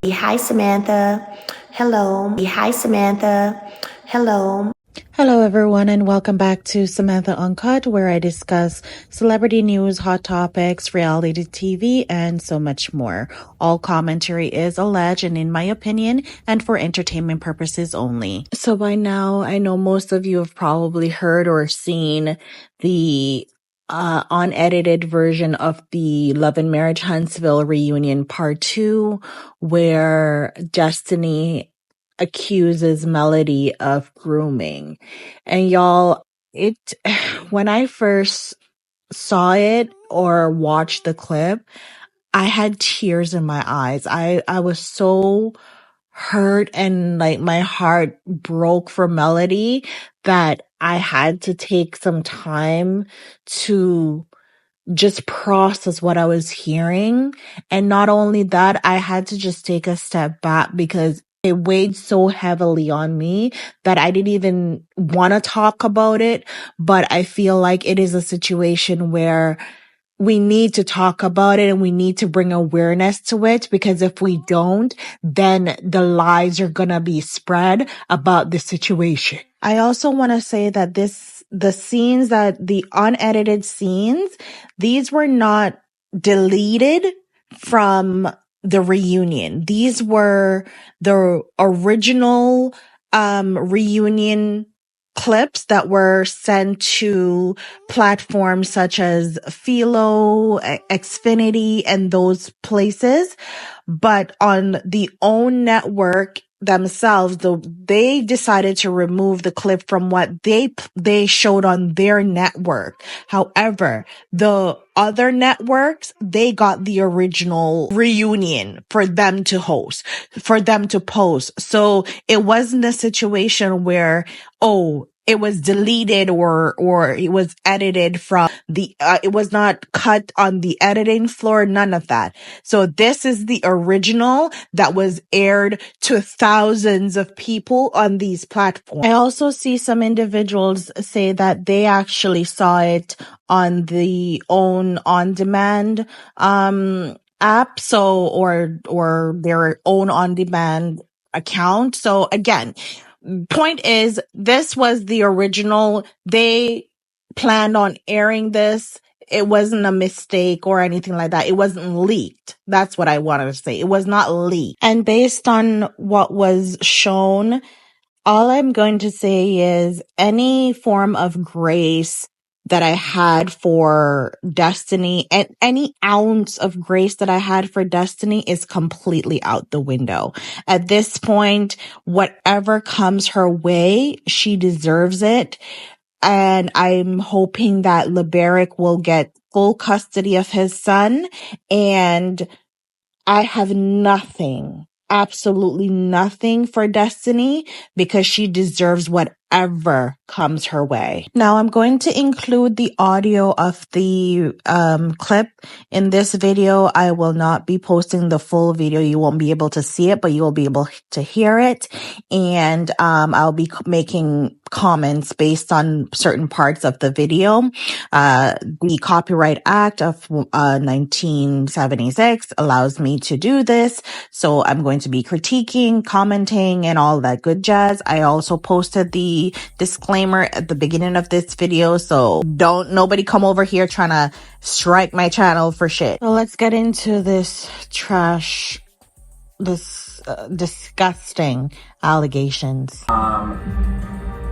Hi, Samantha. Hello. Hi, Samantha. Hello. Hello, everyone, and welcome back to Samantha Uncut, where I discuss celebrity news, hot topics, reality TV, and so much more. All commentary is alleged and, in my opinion, and for entertainment purposes only. So by now, I know most of you have probably heard or seen the unedited version of the Love and Marriage Huntsville reunion part 2, where Destiny accuses Melody of grooming. And y'all, when I first saw it or watched the clip, I had tears in my eyes. I was so hurt and like my heart broke for Melody that I had to take some time to just process what I was hearing. And not only that, I had to just take a step back because it weighed so heavily on me that I didn't even want to talk about it. But I feel like it is a situation where we need to talk about it and we need to bring awareness to it, because if we don't, then the lies are going to be spread about the situation. I also want to say that the unedited scenes, these were not deleted from the reunion. These were the original reunion clips that were sent to platforms such as Philo, Xfinity, and those places. But on the OWN network themselves, they decided to remove the clip from what they showed on their network. However, the other networks, they got the original reunion for them to host, for them to post. So it wasn't a situation where, it was deleted or it was edited from it was not cut on the editing floor, none of that. So this is the original that was aired to thousands of people on these platforms. I also see some individuals say that they actually saw it on the OWN on-demand app, or their own on-demand account. So again, point is, this was the original. They planned on airing this. It wasn't a mistake or anything like that. It wasn't leaked. That's what I wanted to say. It was not leaked. And based on what was shown, all I'm going to say is any form of grace that I had for Destiny, and any ounce of grace that I had for Destiny, is completely out the window. At this point, whatever comes her way, she deserves it. And I'm hoping that LeBaric will get full custody of his son. And I have nothing, absolutely nothing for Destiny, because she deserves whatever comes her way. Now I'm going to include the audio of the clip in this video. I will not be posting the full video. You won't be able to see it, but you will be able to hear it. And I'll be making comments based on certain parts of the video. The Copyright Act of 1976 allows me to do this. So I'm going to be critiquing, commenting, and all that good jazz. I also posted the disclaimer at the beginning of this video. So don't nobody come over here trying to strike my channel for shit. So let's get into this trash, this disgusting allegations.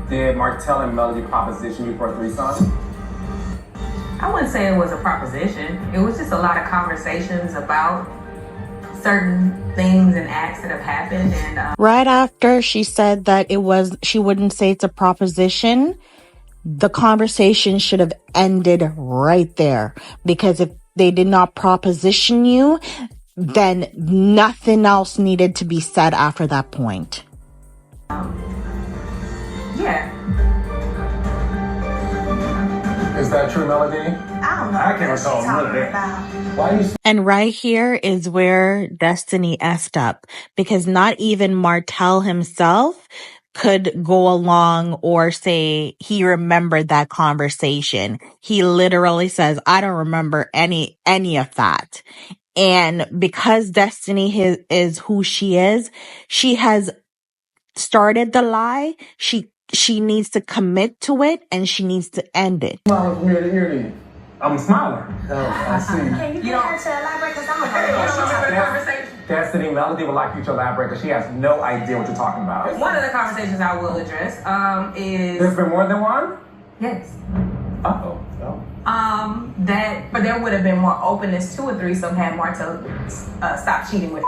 Did Martell and Melody proposition you for a threesome? I wouldn't say it was a proposition. It was just a lot of conversations about certain things and acts that have happened. And right after she said that she wouldn't say it's a proposition, the conversation should have ended right there. Because if they did not proposition you, then nothing else needed to be said after that point. Yeah. Is that true, Melody? I don't know. I can't recall none of that. Why you? And right here is where Destiny effed up, because not even Martell himself could go along or say he remembered that conversation. He literally says, I don't remember any of that. And because Destiny is who she has started the lie. She needs to commit to it and she needs to end it. Well, you're I'm smiling. Oh, I see. Can you get her to elaborate? Because I'm the conversation. Destiny, Melody would like you to elaborate because she has no idea what you're talking about. One of the conversations I will address is... There's been more than one? Yes. Uh-oh. But there would have been more openness to a threesome had Martell stopped cheating with...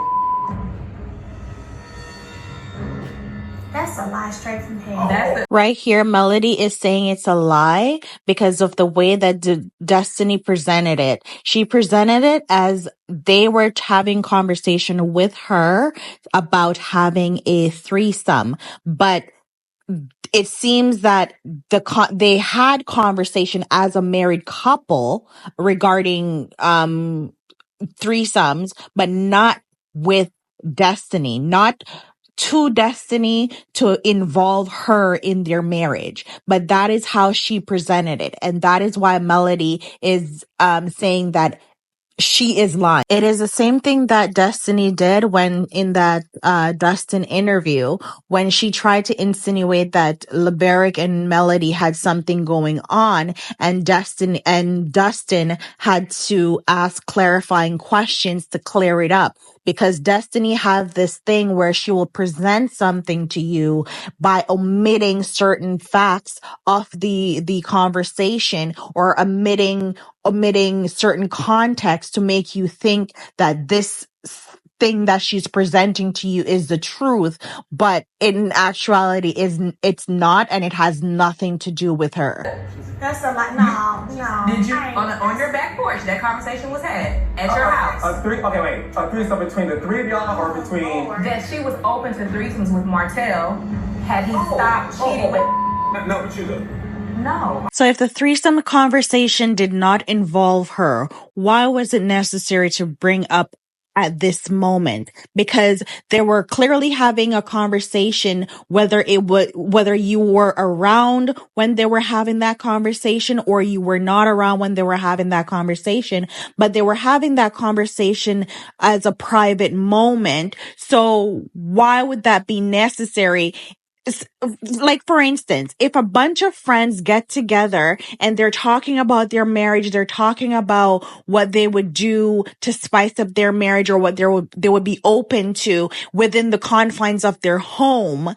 That's a lie straight from hell. Right here, Melody is saying it's a lie because of the way that Destiny presented it. She presented it as they were having conversation with her about having a threesome, but it seems that they had conversation as a married couple regarding threesomes, but not with Destiny, not to Destiny to involve her in their marriage. But that is how she presented it. And that is why Melody is saying that she is lying. It is the same thing that Destiny did when in that Dustin interview, when she tried to insinuate that LeBerick and Melody had something going on, and Dustin had to ask clarifying questions to clear it up. Because Destiny has this thing where she will present something to you by omitting certain facts of the conversation, or omitting certain context to make you think that this thing that she's presenting to you is the truth, but in actuality it's not, and it has nothing to do with her. That's a lie. No. Did you on your back porch? That conversation was had at your house. A threesome between the three of y'all, or between? That she was open to threesomes with Martell. Had he stopped cheating with? No, but you do. No. So if the threesome conversation did not involve her, why was it necessary to bring up at this moment? Because they were clearly having a conversation, whether you were around when they were having that conversation or you were not around when they were having that conversation, but they were having that conversation as a private moment. So why would that be necessary? Like, for instance, if a bunch of friends get together and they're talking about their marriage, they're talking about what they would do to spice up their marriage, or what they would be open to within the confines of their home,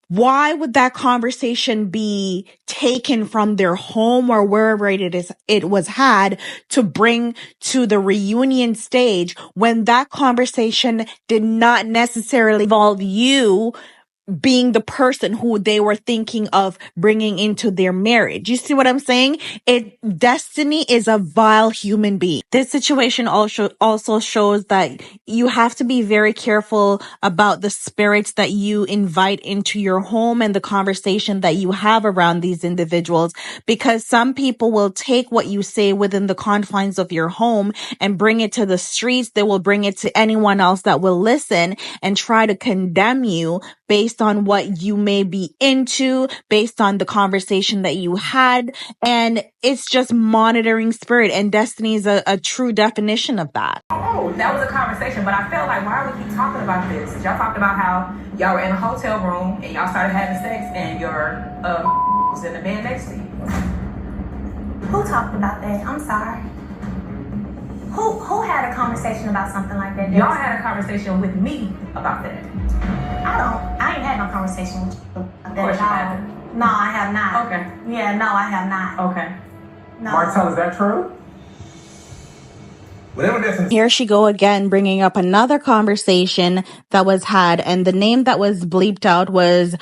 why would that conversation be taken from their home or wherever it was had to bring to the reunion stage, when that conversation did not necessarily involve you being the person who they were thinking of bringing into their marriage? You see what I'm saying? Destiny is a vile human being. This situation also shows that you have to be very careful about the spirits that you invite into your home and the conversation that you have around these individuals, because some people will take what you say within the confines of your home and bring it to the streets. They will bring it to anyone else that will listen and try to condemn you based on what you may be into, based on the conversation that you had. And it's just monitoring spirit. And Destiny is a true definition of that. Oh, that was a conversation, but I felt like, why are we keep talking about this? Y'all talked about how y'all were in a hotel room and y'all started having sex and your was in the bed next to you. Who talked about that? I'm sorry. Who had a conversation about something like that? Y'all had a conversation with me about that. I ain't had no conversation with you about that. Of course you haven't. No, I have not. Okay. Yeah, no, I have not. Okay. No. Martell, is that true? Here she go again, bringing up another conversation that was had, and the name that was bleeped out was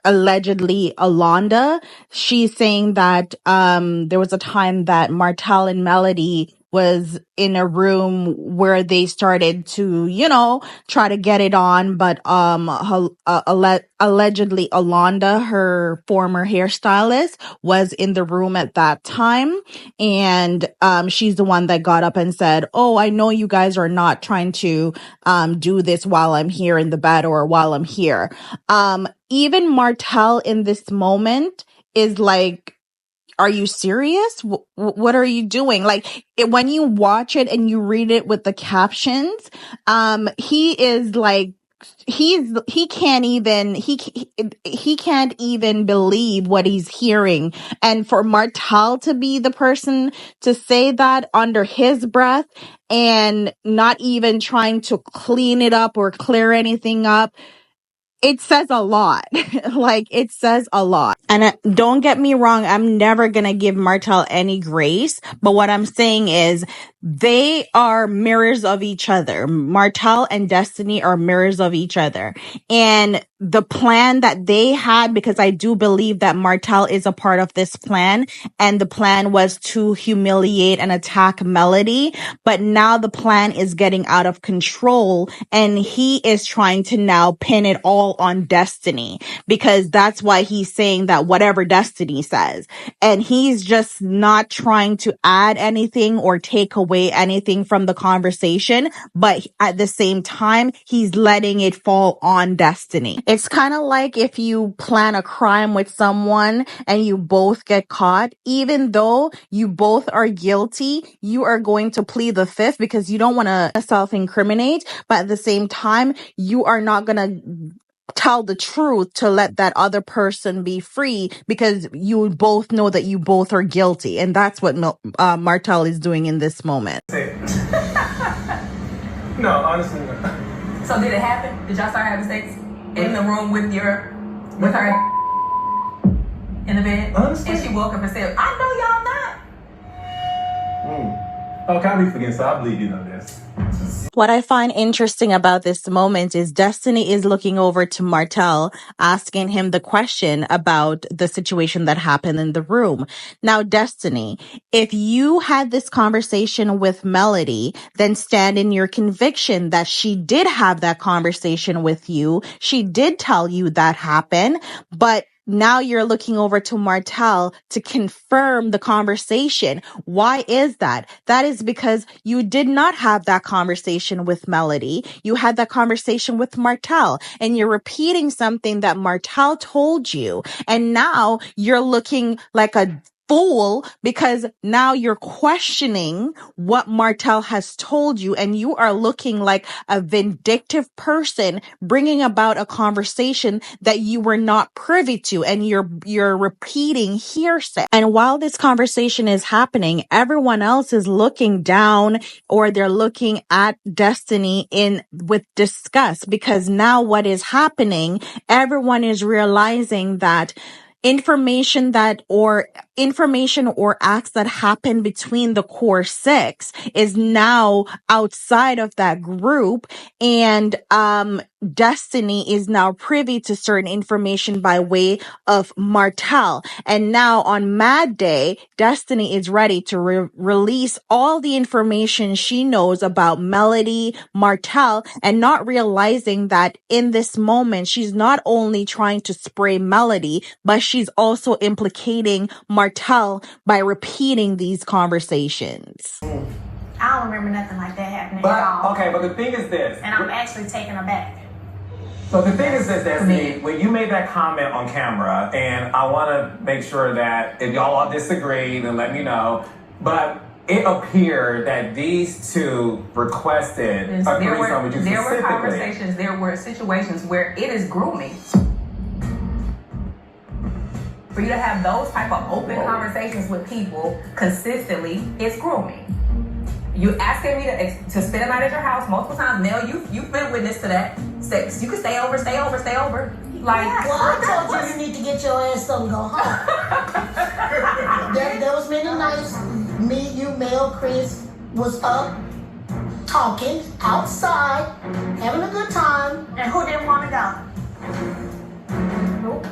allegedly Alonda. She's saying that there was a time that Martell and Melody was in a room where they started to, try to get it on, but allegedly Alonda, her former hairstylist, was in the room at that time, and she's the one that got up and said, "Oh, I know you guys are not trying to do this while I'm here in the bed or while I'm here." Even Martell in this moment is like, are you serious? What are you doing? Like when you watch it and you read it with the captions, he is like, he can't even believe what he's hearing. And for Martell to be the person to say that under his breath and not even trying to clean it up or clear anything up, it says a lot. Like, it says a lot. And don't get me wrong, I'm never going to give Martell any grace. But what I'm saying is they are mirrors of each other. Martell and Destiny are mirrors of each other. And the plan that they had, because I do believe that Martell is a part of this plan, and the plan was to humiliate and attack Melody. But now the plan is getting out of control, and he is trying to now pin it all on Destiny, because that's why he's saying that whatever Destiny says. And he's just not trying to add anything or take away anything from the conversation. But at the same time, he's letting it fall on Destiny. It's kind of like if you plan a crime with someone and you both get caught, even though you both are guilty, you are going to plead the fifth because you don't want to self-incriminate. But at the same time, you are not going to tell the truth to let that other person be free because you both know that you both are guilty. And that's what Martell is doing in this moment. No, honestly, no. So did it happen? Did y'all start having sex in the room with her in the bed? Honestly? And she woke up and said, I know y'all not. Okay, I'll be forgetting, so I believe you know this. What I find interesting about this moment is Destiny is looking over to Martell, asking him the question about the situation that happened in the room. Now, Destiny, if you had this conversation with Melody, then stand in your conviction that she did have that conversation with you. She did tell you that happened, but now you're looking over to Martell to confirm the conversation. Why is that? That is because you did not have that conversation with Melody. You had that conversation with Martell, and you're repeating something that Martell told you. And now you're looking like a fool because now you're questioning what Martell has told you, and you are looking like a vindictive person bringing about a conversation that you were not privy to, and you're repeating hearsay. And while this conversation is happening, everyone else is looking down, or they're looking at Destiny with disgust, because now what is happening, everyone is realizing that information or acts that happen between the core six is now outside of that group, and Destiny is now privy to certain information by way of Martell. And now on Mad Day, Destiny is ready to release all the information she knows about Melody, Martell, and not realizing that in this moment, she's not only trying to spray Melody, but she's also implicating Martell by repeating these conversations. I don't remember nothing like that happening at all. Okay, but the thing is this. And I'm actually taken aback. So the thing is this, Destiny, when you made that comment on camera, and I want to make sure that if y'all all disagree, then let me know, but it appeared that these two requested a threesome with you specifically. There were conversations, there were situations where it is grooming. For you to have those type of open conversations with people consistently, it's grooming. You asking me to spend a night at your house multiple times. Mel, you've been witness to that. You can stay over. Like, well, I told you need to get your ass up and go home. there was many nights, me, you, Mel, Chris was up talking outside, having a good time. And who didn't want to go?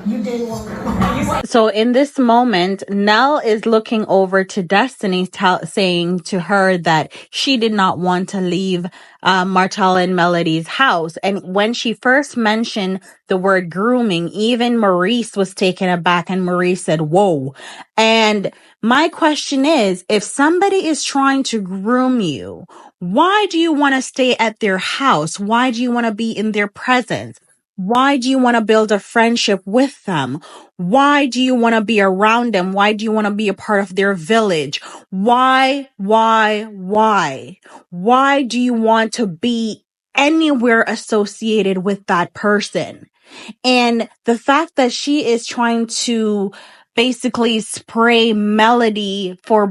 You didn't want to go. So in this moment, Nell is looking over to Destiny, saying to her that she did not want to leave Martell and Melody's house. And when she first mentioned the word grooming, even Maurice was taken aback, and Maurice said, whoa. And my question is, if somebody is trying to groom you, why do you want to stay at their house? Why do you want to be in their presence? Why do you want to build a friendship with them? Why do you want to be around them? Why do you want to be a part of their village? Why? Why do you want to be anywhere associated with that person? And the fact that she is trying to basically spray Melody for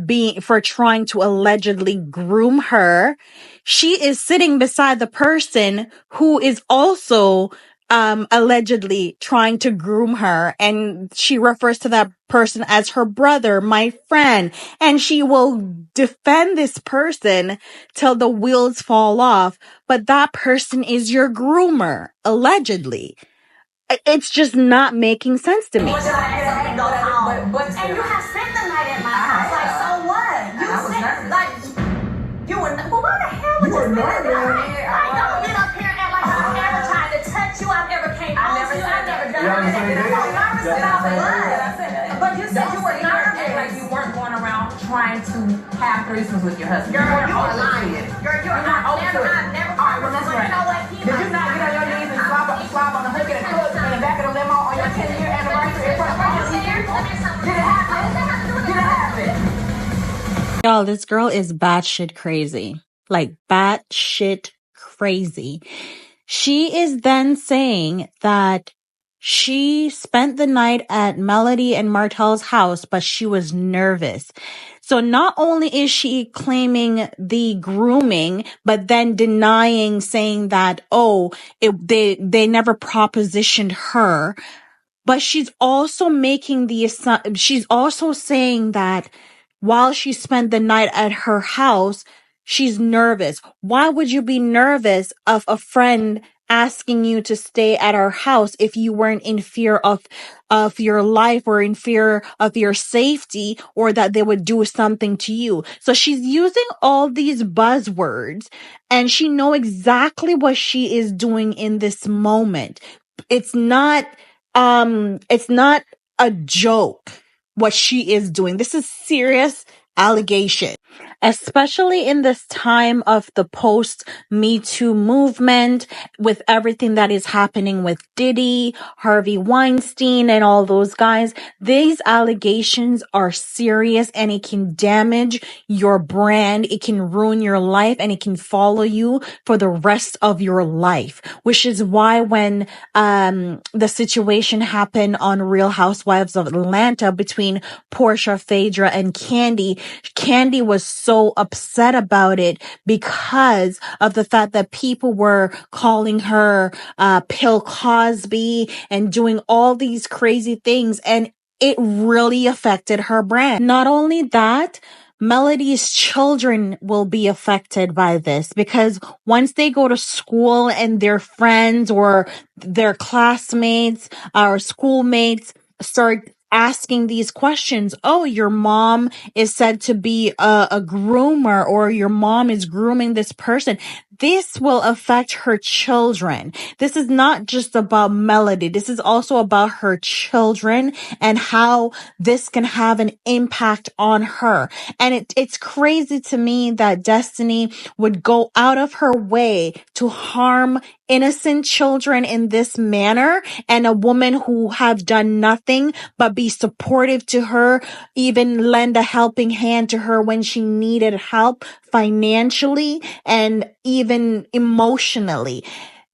trying to allegedly groom her, she is sitting beside the person who is also allegedly trying to groom her, and she refers to that person as her brother, my friend, and she will defend this person till the wheels fall off, but that person is your groomer, allegedly. It's just not making sense to me. And you have spent the night at my house. Like, so what? You were well, why the hell would you spend the night? I don't get up here and like I've ever tried to touch you. I've ever came home to you. I've never done anything. I'm nervous about what? But you said you were nervous. Like you weren't going around trying to have threesomes with your husband. You're lying. I've never. All right, well, that's right. You know what? Did you not get on your knees and slap on the hook and the cook in the back of the limo on your 10-year anniversary in front of all your people? Did it happen? Did it happen? Y'all, this girl is batshit crazy. Like, batshit crazy. She is then saying that she spent the night at Melody and Martell's house, but she was nervous. So not only is she claiming the grooming, but then denying, saying that, they never propositioned her. But she's also she's also saying that while she spent the night at her house, she's nervous. Why would you be nervous of a friend asking you to stay at our house if you weren't in fear of your life or in fear of your safety or that they would do something to you? So she's using all these buzzwords and she knows exactly what she is doing in this moment. It's not a joke what she is doing. This is serious allegation, especially in this time of the post Me Too movement, with everything that is happening with Diddy, Harvey Weinstein, and all those guys. These allegations are serious and it can damage your brand. It can ruin your life and it can follow you for the rest of your life, which is why when the situation happened on Real Housewives of Atlanta between Portia, Phaedra, and Candy was so upset about it because of the fact that people were calling her Pill Cosby and doing all these crazy things, and it really affected her brand. Not only that, Melody's children will be affected by this because once they go to school and their friends or their classmates or schoolmates start asking these questions, oh, your mom is said to be a groomer, or your mom is grooming this person. This will affect her children. This is not just about Melody. This is also about her children and how this can have an impact on her. And it's crazy to me that Destiny would go out of her way to harm innocent children in this manner, and a woman who have done nothing but be supportive to her, even lend a helping hand to her when she needed help financially and even emotionally.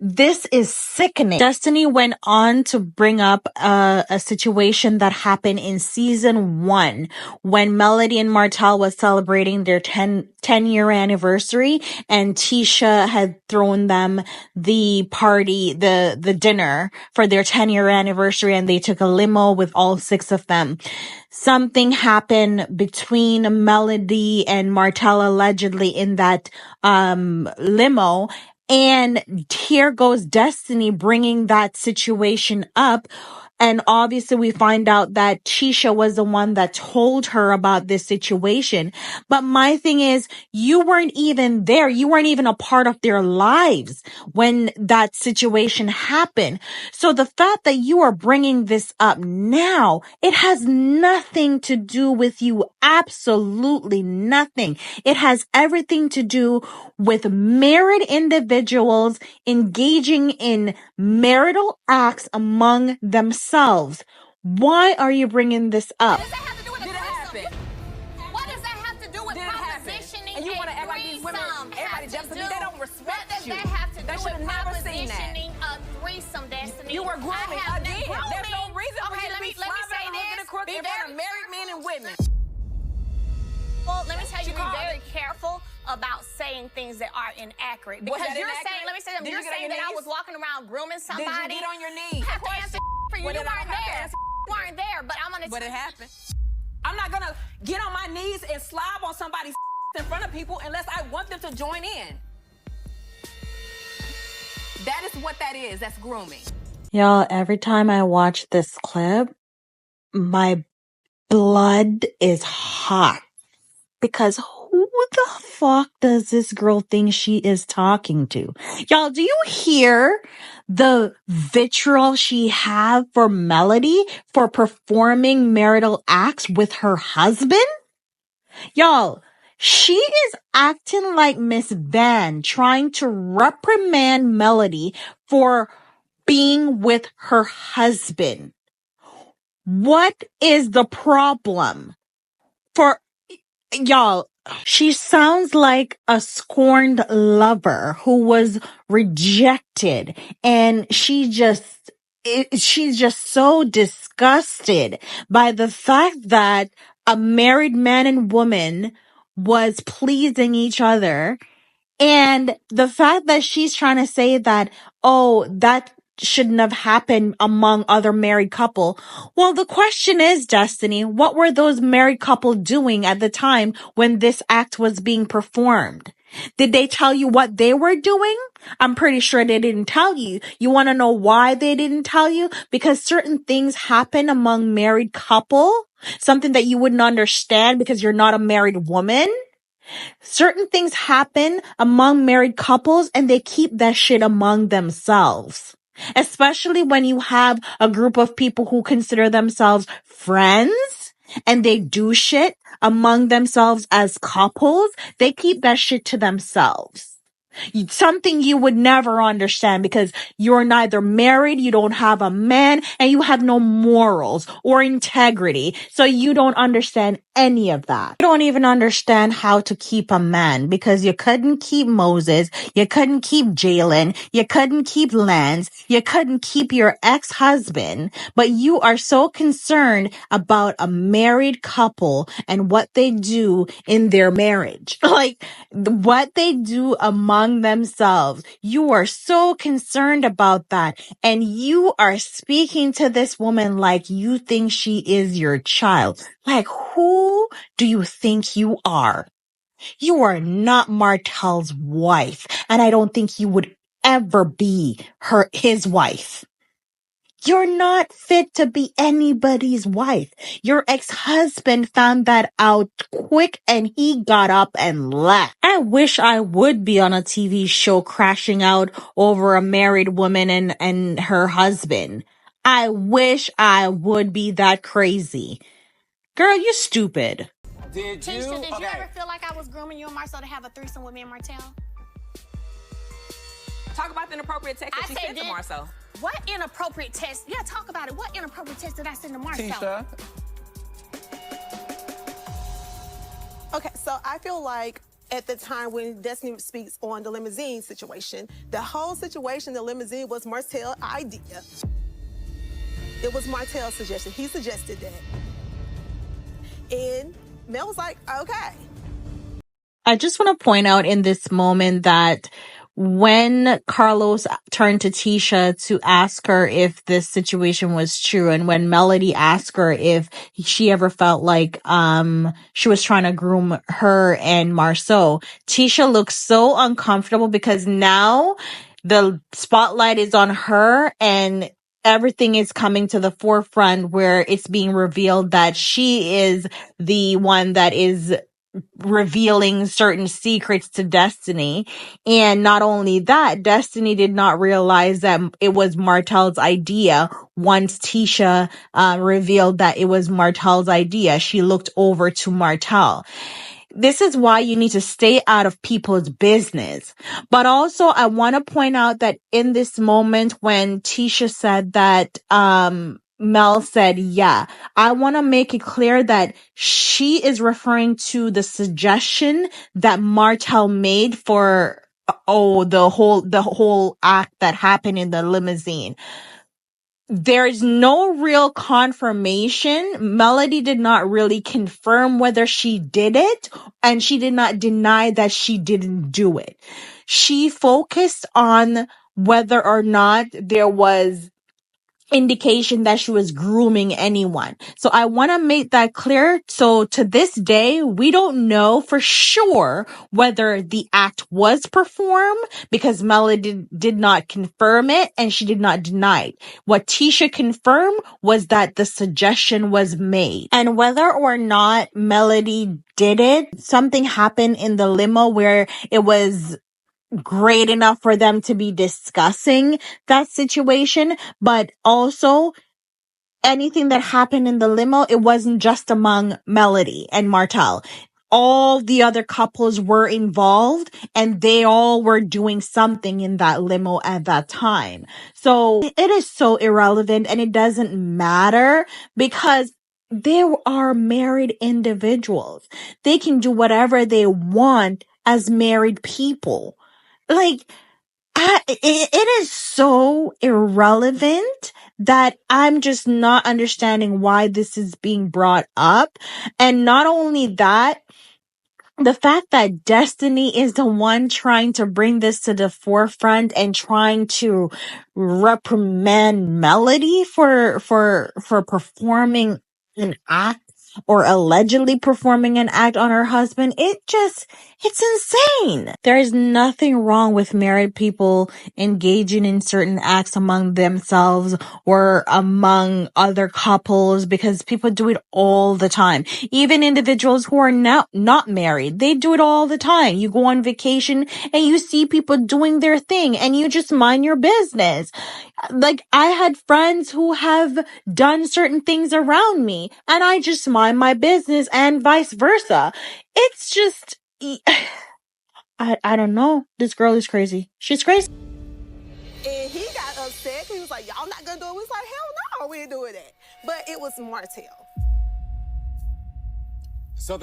This is sickening. Destiny went on to bring up a situation that happened in season 1 when Melody and Martell was celebrating their 10-year anniversary, and Tisha had thrown them the party, the dinner for their 10-year anniversary, and they took a limo with all 6 of them. Something happened between Melody and Martell allegedly in that limo. And here goes Destiny bringing that situation up And obviously we find out that Tisha was the one that told her about this situation. But my thing is, you weren't even there. You weren't even a part of their lives when that situation happened. So the fact that you are bringing this up now, it has nothing to do with you. Absolutely nothing. It has everything to do with married individuals engaging in marital acts among themselves. Why are you bringing this up? What does that have to do with Did it happen? What does that have to do with Did it happen? propositioning And you want to act like these women, everybody jumps to me, they don't respect you. What does that have to They do should with have never seen that. propositioning a threesome, Destiny? You were grooming I have again. been grooming. There's no reason for Okay, you to be let me say slobbering and looking this. crook Be in front very of married men and women. Well, let me tell you, She be called very it. careful about saying things that are inaccurate. Was Because that you're inaccurate? saying, let me say something, Did you you're get on saying your that I knees? was walking around grooming Did somebody. you get on your knees? I have to answer for you. Well, You then I weren't don't have to there. answer. You weren't there, but I'm gonna But it happened. I'm not gonna get on my knees and slob on somebody's in front of people unless I want them to join in. That is what that is. That's grooming. Y'all, every time I watch this clip, my blood is hot. Because who the fuck does this girl think she is talking to? Y'all, do you hear the vitriol she have for Melody for performing marital acts with her husband? Y'all, she is acting like Miss Van trying to reprimand Melody for being with her husband. What is the problem? For y'all, she sounds like a scorned lover who was rejected, and she's just so disgusted by the fact that a married man and woman was pleasing each other, and the fact that she's trying to say that, oh, that shouldn't have happened among other married couple. Well, the question is, Destiny, what were those married couple doing at the time when this act was being performed? Did they tell you what they were doing? I'm pretty sure they didn't tell you. You want to know why they didn't tell you? Because certain things happen among married couple, something that you wouldn't understand because you're not a married woman. Certain things happen among married couples and they keep that shit among themselves. Especially when you have a group of people who consider themselves friends and they do shit among themselves as couples, they keep that shit to themselves. Something you would never understand because you're neither married, you don't have a man, and you have no morals or integrity. So you don't understand any of that. You don't even understand how to keep a man because you couldn't keep Moses, you couldn't keep Jalen, you couldn't keep Lance, you couldn't keep your ex-husband, but you are so concerned about a married couple and what they do in their marriage. Like, what they do among themselves. You are so concerned about that. And you are speaking to this woman like you think she is your child. Like, who do you think you are? You are not Martell's wife. And I don't think you would ever be his wife. You're not fit to be anybody's wife. Your ex-husband found that out quick and he got up and left. I wish I would be on a TV show crashing out over a married woman and her husband. I wish I would be that crazy. Girl, you stupid. Tisha, did you ever feel like I was grooming you and Marcel to have a threesome with me and Martell? Talk about the inappropriate text that she sent to Marcel. What inappropriate text? Yeah, talk about it. What inappropriate text did I send to Marcel? Tisha. Okay, so I feel like at the time when Destiny speaks on the limousine situation, the whole situation, the limousine was Martell's idea. It was Martell's suggestion. He suggested that. And Mel was like, okay. I just want to point out in this moment that when Carlos turned to Tisha to ask her if this situation was true, and when Melody asked her if she ever felt like she was trying to groom her and Marceau, Tisha looks so uncomfortable because now the spotlight is on her and everything is coming to the forefront where it's being revealed that she is the one that is revealing certain secrets to Destiny. And not only that, Destiny did not realize that it was Martell's idea. Once Tisha revealed that it was Martell's idea, she looked over to Martell. This is why you need to stay out of people's business. But also, I want to point out that in this moment when Tisha said that, Mel said, yeah, I want to make it clear that she is referring to the suggestion that Martell made for, the whole act that happened in the limousine. There's no real confirmation. Melody did not really confirm whether she did it, and she did not deny that she didn't do it. She focused on whether or not there was indication that she was grooming anyone. So I want to make that clear. So to this day, we don't know for sure whether the act was performed because Melody did not confirm it and she did not deny it. What Tisha confirmed was that the suggestion was made. And whether or not Melody did it, something happened in the limo where it was great enough for them to be discussing that situation, but also anything that happened in the limo, it wasn't just among Melody and Martell. All the other couples were involved and they all were doing something in that limo at that time. So it is so irrelevant and it doesn't matter because there are married individuals. They can do whatever they want as married people. Like, it is so irrelevant that I'm just not understanding why this is being brought up. And not only that, the fact that Destiny is the one trying to bring this to the forefront and trying to reprimand Melody for performing an act or allegedly performing an act on her husband, it's insane. There is nothing wrong with married people engaging in certain acts among themselves or among other couples because people do it all the time. Even individuals who are not married, they do it all the time. You go on vacation and you see people doing their thing and you just mind your business. Like, I had friends who have done certain things around me and I just mind my business and vice versa. It's just, I don't know. This girl is crazy. She's crazy. And he got upset. He was like, y'all not gonna do it? We was like, hell no, we ain't doing that. But it was Martell.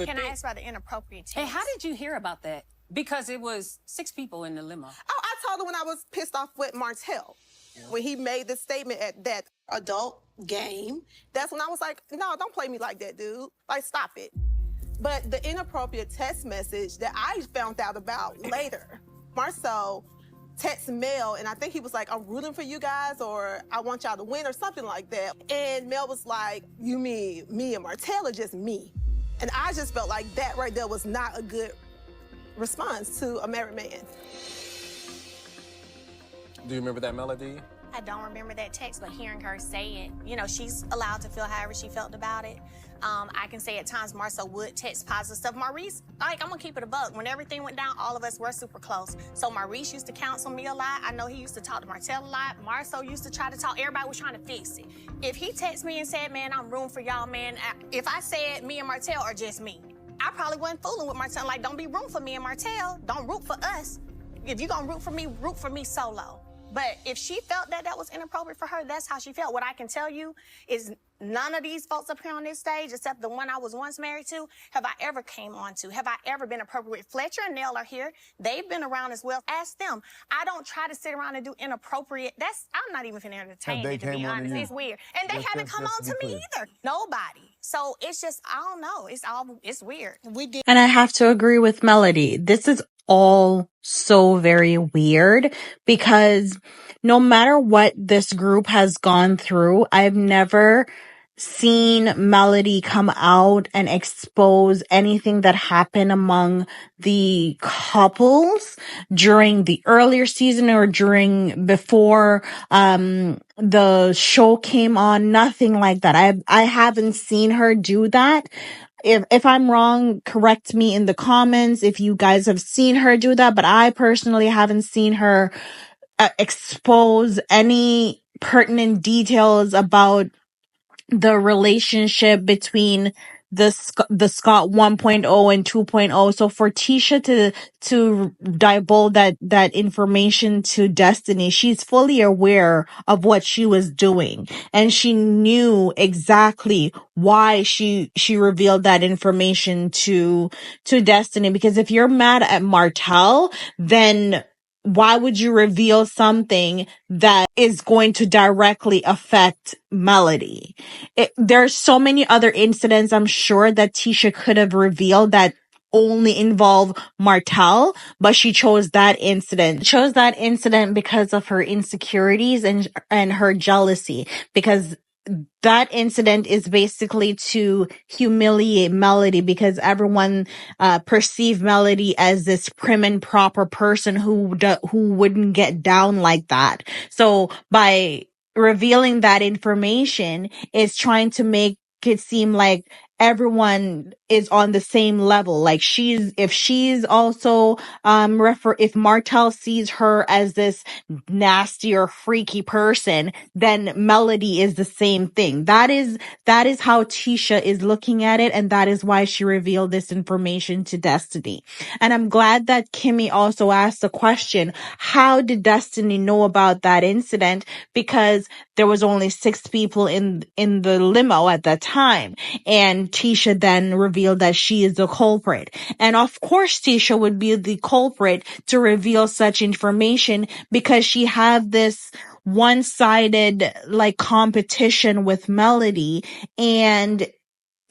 Can I ask about the inappropriate text? Hey, how did you hear about that? Because it was 6 people in the limo. Oh, I told her when I was pissed off with Martell. Yeah. When he made the statement at that adult game, that's when I was like, no, don't play me like that, dude. Like, stop it. But the inappropriate text message that I found out about later, Marcel text Mel, and I think he was like, I'm rooting for you guys, or I want y'all to win, or something like that. And Mel was like, you mean me and Martell, or just me? And I just felt like that right there was not a good response to a married man. Do you remember that, Melody? I don't remember that text, but hearing her say it, you know, she's allowed to feel however she felt about it. I can say at times Marcel would text positive stuff. Maurice, like, I'm gonna keep it a buck. When everything went down, all of us were super close. So Maurice used to counsel me a lot. I know he used to talk to Martell a lot. Marcel used to try to talk. Everybody was trying to fix it. If he texted me and said, man, I'm rooting for y'all, man, if I said me and Martell are just me, I probably wasn't fooling with Martell. Like, don't be rooting for me and Martell. Don't root for us. If you're gonna root for me solo. But if she felt that that was inappropriate for her, that's how she felt. What I can tell you is none of these folks up here on this stage, except the one I was once married to, have I ever came on to. Have I ever been appropriate? Fletcher and Nell are here. They've been around as well. Ask them. I don't try to sit around and do inappropriate. I'm not even finna entertain it, to be honest. It's weird. And they haven't come on to me either. Nobody. So it's just, I don't know. It's weird. And I have to agree with Melody. This is all so very weird because no matter what this group has gone through, I've never seen Melody come out and expose anything that happened among the couples during the earlier season or before the show came on. Nothing like that. I haven't seen her do that. If I'm wrong, correct me in the comments if you guys have seen her do that, but I personally haven't seen her expose any pertinent details about the relationship between the Scott 1.0 and 2.0. So for Tisha to divulge that information to Destiny, she's fully aware of what she was doing, and she knew exactly why she revealed that information to Destiny. Because if you're mad at Martell, then why would you reveal something that is going to directly affect Melody? There's so many other incidents I'm sure that Tisha could have revealed that only involve Martell, but she chose that incident. Chose that incident because of her insecurities and her jealousy, because that incident is basically to humiliate Melody, because everyone perceived Melody as this prim and proper person who wouldn't get down like that. So by revealing that information, is trying to make it seem like everyone is on the same level. Like if she's also if Martell sees her as this nasty or freaky person, then Melody is the same thing. That is how Tisha is looking at it, and that is why she revealed this information to Destiny. And I'm glad that Kimmy also asked the question, how did Destiny know about that incident? Because there was only 6 people in the limo at that time, and Tisha then revealed that she is the culprit. And of course Tisha would be the culprit to reveal such information, because she had this one-sided like competition with Melody, and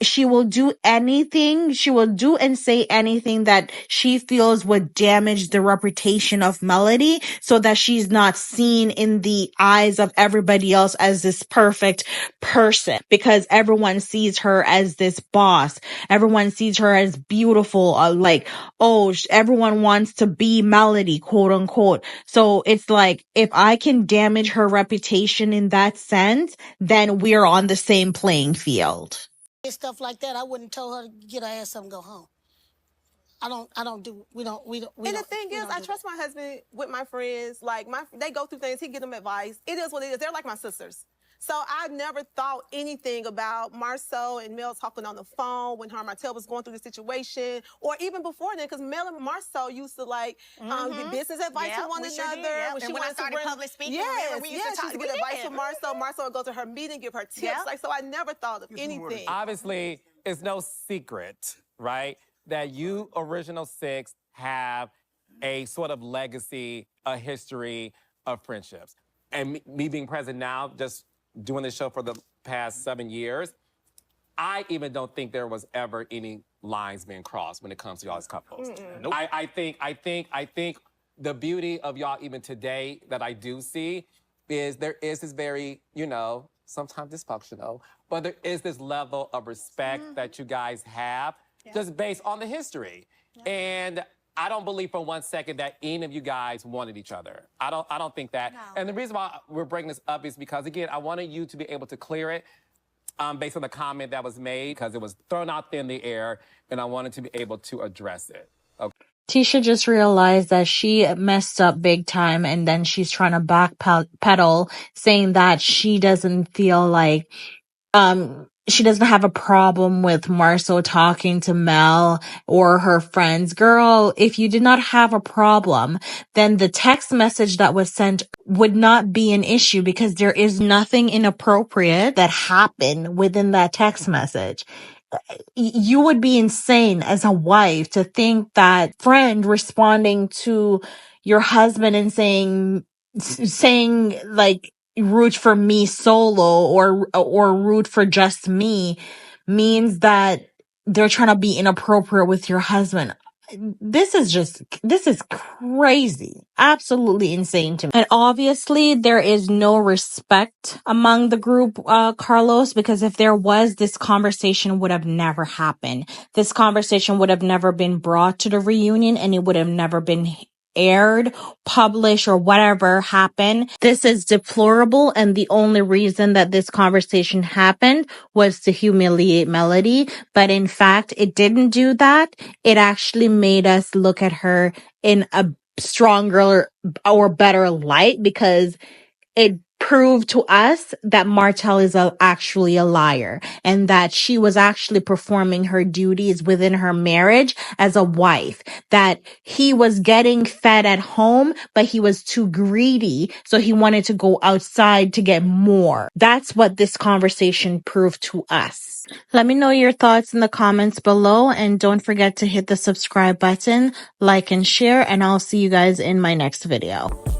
she will do anything, she will do and say anything that she feels would damage the reputation of Melody, so that she's not seen in the eyes of everybody else as this perfect person, because everyone sees her as this boss. Everyone sees her as beautiful, everyone wants to be Melody, quote unquote. So it's like, if I can damage her reputation in that sense, then we're on the same playing field. Stuff like that, I wouldn't tell her to get her ass up and go home. We don't. And the thing is, I trust my husband with my friends. Like they go through things. He give them advice. It is what it is. They're like my sisters. So I never thought anything about Marcel and Mel talking on the phone when her and Martell was going through the situation, or even before then, because Mel and Marcel used to get business advice from one another. When I started public speaking, we used to talk. She used to get advice from Marcel. Marcel would go to her meeting, give her tips. So I never thought of anything. Obviously, it's no secret, right, that you original 6 have a sort of legacy, a history of friendships. And me being present now, just doing this show for the past 7 years, I even don't think there was ever any lines being crossed when it comes to y'all's couples. Nope. I think the beauty of y'all even today that I do see is there is this very, sometimes dysfunctional, but there is this level of respect that you guys have just based on the history. And I don't believe for one second that any of you guys wanted each other. I don't think that. No. And the reason why we're bringing this up is because, again, I wanted you to be able to clear it based on the comment that was made, because it was thrown out in the air, and I wanted to be able to address it. Okay. Tisha just realized that she messed up big time, and then she's trying to backpedal, saying that she doesn't feel like she doesn't have a problem with Marcel talking to Mel or her friends. Girl, if you did not have a problem, then the text message that was sent would not be an issue, because there is nothing inappropriate that happened within that text message. You would be insane as a wife to think that friend responding to your husband and saying like, root for me solo or root for just me means that they're trying to be inappropriate with your husband. This is crazy. absolutely insane to me. And obviously there is no respect among the group, Carlos, because if there was, this conversation would have never happened. This conversation would have never been brought to the reunion, and it would have never been aired, published, or whatever happened. This is deplorable, and the only reason that this conversation happened was to humiliate Melody. But in fact, it didn't do that. It actually made us look at her in a stronger or better light, because it proved to us that Martell is actually a liar, and that she was actually performing her duties within her marriage as a wife, that he was getting fed at home, but he was too greedy, so he wanted to go outside to get more. That's what this conversation proved to us. Let me know your thoughts in the comments below, and don't forget to hit the subscribe button, like and share, and I'll see you guys in my next video.